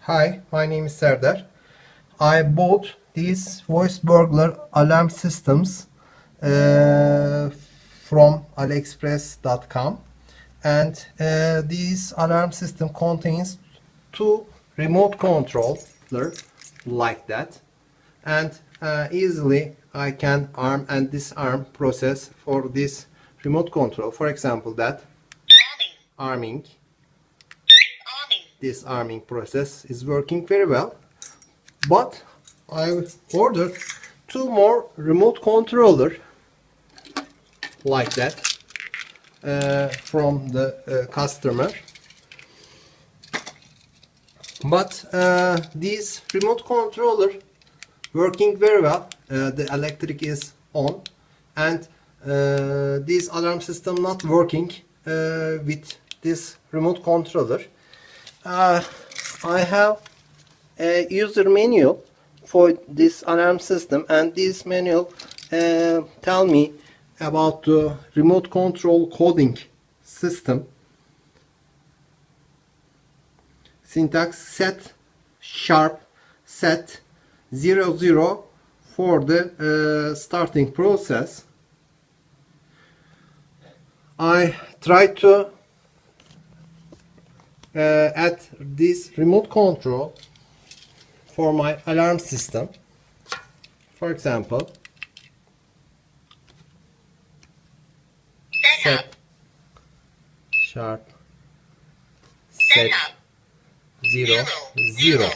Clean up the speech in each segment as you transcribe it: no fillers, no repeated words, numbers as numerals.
Hi, my name is Serdar. I bought these voice burglar alarm systems from AliExpress.com, and this alarm system contains two remote controller like that, and easily I can arm and disarm process for this remote control. For example, that arming. This arming process is working very well, but I ordered two more remote controller like that from the customer, but these remote controller working very well. The electric is on, and this alarm system not working with this remote controller. I have a user manual for this alarm system, and this manual tell me about the remote control coding system. Syntax set sharp set 00 for the starting process. I try to add this remote control for my alarm system. For example, set sharp set 00. Welcome,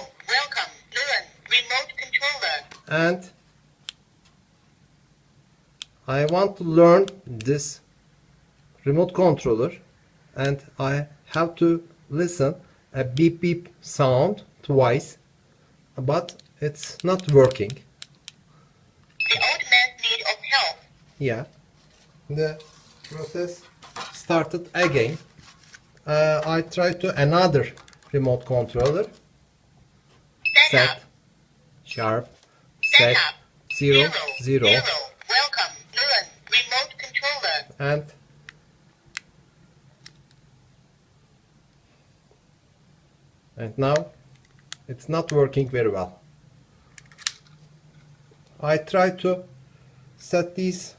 learn remote controller. And I want to learn this remote controller, and I have to listen a beep beep sound twice, but it's not working. The old man need of help. Yeah, the process started again. I tried to another remote controller. Set sharp set 00. Welcome, learn remote controller. And now it's not working very well. I try to set these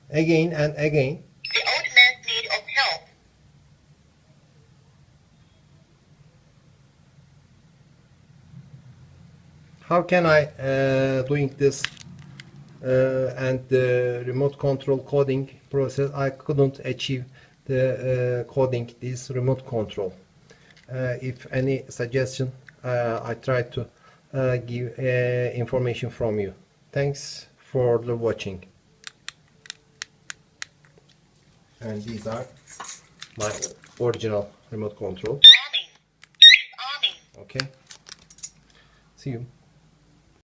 again and again. The old man need of help. How can I doing this and the remote control coding process? I couldn't achieve the coding this remote control. If any suggestion, I try to give information from you. Thanks for the watching. And these are my original remote control. Arming. Okay. See you.